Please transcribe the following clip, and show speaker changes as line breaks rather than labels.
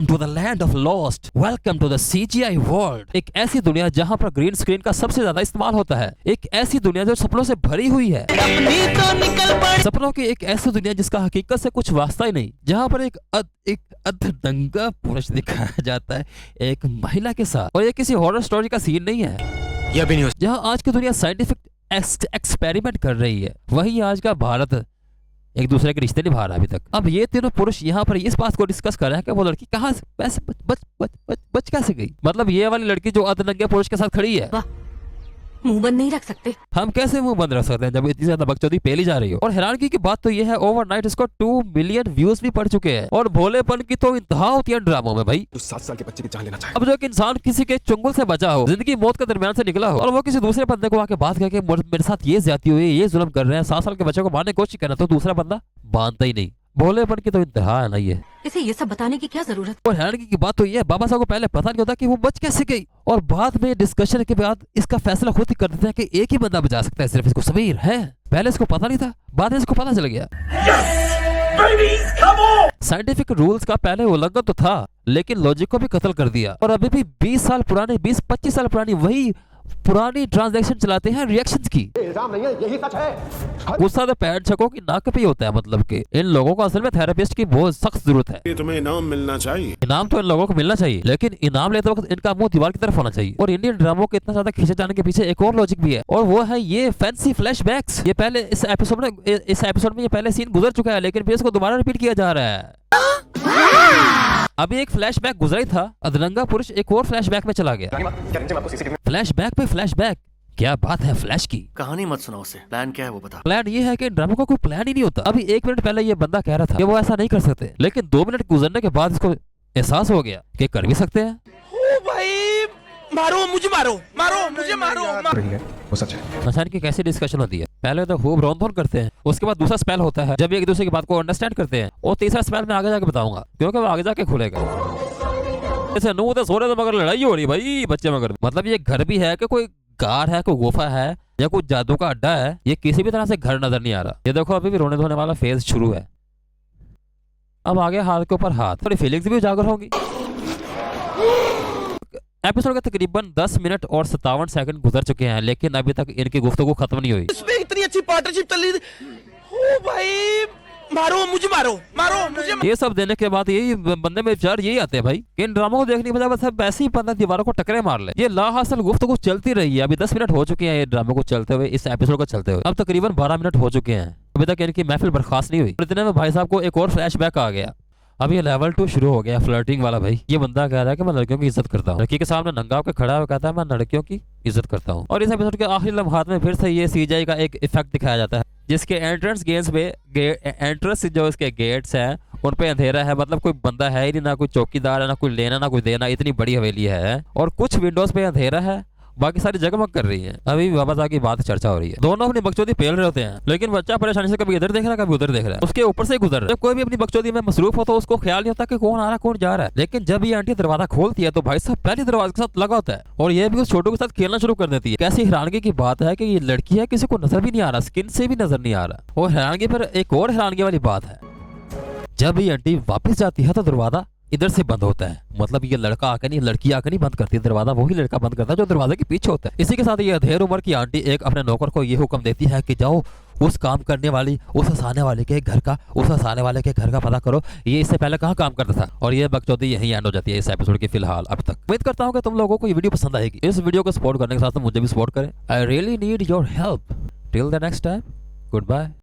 To the land of lost, welcome to the CGI world. एक ऐसी दुनिया जहाँ पर ग्रीन स्क्रीन का सबसे ज्यादा इस्तेमाल होता है। एक ऐसी दुनिया जो सपनों से भरी हुई है। सपनों की एक ऐसी दुनिया जिसका हकीकत से कुछ वास्ता ही नहीं, जहाँ पर एक अर्धनंगा पुरुष दिखाया जाता है एक महिला के साथ। और ये किसी हॉरर स्टोरी का सीन नहीं है, यह भी नहीं हो। जहाँ आज की दुनिया साइंटिफिक एक्सपेरिमेंट कर रही है, वही आज का भारत एक दूसरे के रिश्ते निभा रहा है अभी तक। अब ये तीनों पुरुष यहाँ पर इस बात को डिस्कस कर रहे हैं कि वो लड़की कहाँ से वैसे बच कैसे गई। मतलब ये वाली लड़की जो अर्धनंगे पुरुष के साथ खड़ी है,
मुंह बंद नहीं रख सकते।
हम कैसे मुंह बंद रख सकते हैं जब इतनी ज्यादा बकचोदी फैली जा रही हो। और हैरानगी की बात तो ये है, ओवरनाइट इसको 2 मिलियन व्यूज भी पड़ चुके हैं। और भोलेपन की तो इंतहा होती है ड्रामों में भाई।
7 साल के बच्चे की जान लेना चाहिए।
अब जो एक इंसान किसी के चुंगल से बचा हो, जिंदगी मौत के दरमियान से निकला हो, और वो किसी दूसरे बंदे को आके बात करके मेरे साथ ये ज्यादती हुई, ये जुल्म कर रहे हैं, 7 साल के बच्चे को मारने की कोशिश करना, तो दूसरा बंदा मानता ही नहीं। भोलेपन की तो इंतहा है ना ये।
इसे ये सब बताने की क्या जरूरत।
और हैरानगी की बात तो ये है, बाबा साहब को पहले पता नहीं होता कि वो बच कैसे गई, और बाद में डिस्कशन के बाद इसका फैसला खुद ही कर देते हैं कि एक ही बंदा बचा सकता है, सिर्फ इसको समीर है। पहले इसको पता नहीं था, बाद में इसको पता चल गया। साइंटिफिक रूल्स का पहले उल्लंघन तो था, लेकिन लॉजिक को भी कत्ल कर दिया। और अभी भी 20 साल पुराने 20-25 साल पुरानी वही पुरानी ट्रांजैक्शन चलाते हैं रिएक्शंस की।
इल्जाम नहीं है, यही सच है।
गुस्सा तो पैर छकों की नाक पे ही होता है। मतलब कि इन लोगों को असल में थेरेपिस्ट की बहुत सख्त जरूरत है।
तुम्हें इनाम मिलना चाहिए।
इनाम तो इन लोगों को मिलना चाहिए, लेकिन इनाम लेते वक्त इनका मुंह दीवार की तरफ होना चाहिए। और इंडियन ड्रामों के इतना ज्यादा खींचे जाने के पीछे एक और लॉजिक भी है, और वो है ये फैंसी फ्लैशबैक्स। ये पहले इस एपिसोड में ये पहले सीन गुजर चुका है, लेकिन फिर इसको दोबारा रिपीट किया जा रहा है। अभी एक फ्लैशबैक गुजरा ही था, अधरंगा पुरुष एक और फ्लैशबैक में चला गया। फ्लैशबैक पे फ्लैशबैक, क्या बात है फ्लैश की।
कहानी मत सुनाओ उसे, प्लान क्या है वो बता।
प्लान ये है कि ड्रामा का कोई प्लान ही नहीं होता। अभी 1 मिनट पहले ये बंदा कह रहा था कि वो ऐसा नहीं कर सकते, लेकिन 2 मिनट गुजरने के बाद इसको एहसास हो गया कि कर भी सकते हैं।
ओ भाई, मारो मुझे, मारो।
वो सच है।
अच्छा, इनकी कैसी डिस्कशन होती है। पहले तो खूब रोन करते हैं, उसके बाद दूसरा स्पेल होता है जब एक दूसरे की बात को अंडरस्टैंड करते हैं, और तीसरा स्पेल मैं आगे जाके बताऊंगा, क्योंकि वो आगे जाके खुलेगा। ऐसे नू तो सो रहे तो मगर लड़ाई हो रही भाई बच्चे मगर। मतलब ये घर भी है कि कोई कार है, कोई गुफा है, या कोई जादू का अड्डा है, ये किसी भी तरह से घर नजर नहीं आ रहा। ये देखो अभी भी रोने धोने वाला फेज शुरू है। अब आगे हाथ के ऊपर हाथ, थोड़ी फीलिंग्स भी उजागर होंगी। एपिसोड के तकरीबन 10 मिनट और 57 सेकंड गुजर चुके हैं, लेकिन अभी तक इनकी गुफ्तगू खत्म नहीं हुई।
इसमें इतनी अच्छी पार्टनरशिप चल रही थी। ओ भाई, मारो मुझे।
ये सब देने के बाद यही बंदे में विचार यही आते हैं भाई कि इन ड्रामों को देखने के बजाय बस वैसे ही बंदा दीवारों को टकरे मार ले। ये लाहासिल गुफ्तगू चलती रही है। अभी 10 मिनट हो चुके हैं ये ड्रामों को चलते हुए, इस एपिसोड को चलते हुए। अब तकरीबन 12 मिनट हो चुके हैं, अभी तक इनकी महफिल बर्खास्त नहीं हुई। इतने में भाई साहब को एक और फ्लैशबैक आ गया। अब ये लेवल 2 शुरू हो गया, फ्लर्टिंग वाला। भाई ये बंदा कह रहा है कि मैं लड़कियों की इज्जत करता हूँ। लड़की के सामने नंगा होकर खड़ा हुआ कहता है मैं लड़कियों की इज्जत करता हूँ। और इस एपिसोड के आखिरी लम्हात में फिर से ये CGI का एक इफेक्ट दिखाया जाता है, जिसके एंट्रेंस जो इसके गेट्स हैं उन पे अंधेरा है। मतलब कोई बंदा है ही नहीं, ना कोई चौकीदार है, ना कोई लेना ना कोई देना। इतनी बड़ी हवेली है, और कुछ विंडोज पे अंधेरा है, बाकी सारी जगमग कर रही है। अभी वापस आके बात चर्चा हो रही है। दोनों अपनी बकचोदी पेल रहे होते हैं, लेकिन बच्चा परेशानी से कभी इधर देख रहा है, कभी उधर देख रहा है, उसके ऊपर से गुजर रहा है। जब कोई भी अपनी बकचोदी में मसरूफ हो तो उसको ख्याल नहीं होता कि कौन आ रहा है कौन जा रहा है। लेकिन जब ये आंटी दरवाजा खोलती है तो भाई साहब पहले दरवाजे के साथ लगा होता है, और ये भी उस छोटू के साथ खेलना शुरू कर देती है। कैसी हैरानगी की बात है कि ये लड़की है, किसी को नजर भी नहीं आ रहा, स्किन से भी नजर नहीं आ रहा। और हैरानगी पर एक और हैरानगी वाली बात है, जब ये आंटी वापस जाती है तो दरवाजा इधर से बंद होता है। मतलब ये लड़का आकर नहीं, लड़की आकर नहीं बंद करती दरवाजा, वही लड़का बंद करता है जो दरवाजे के पीछे होता है। इसी के साथ ये अधेड़ उम्र की आंटी एक अपने नौकर को ये हुक्म देती है कि जाओ उस काम करने वाली, उस हंसाने वाले के घर का पता करो, ये इससे पहले कहाँ काम करता था। और ये बकचोदी यही एंड हो जाती है इस एपिसोड की फिलहाल अब तक। उम्मीद करता हूँ कि तुम लोगों को ये वीडियो पसंद आएगी। इस वीडियो को सपोर्ट करने के साथ मुझे भी सपोर्ट करें। I really need your help. Till the next time, good bye.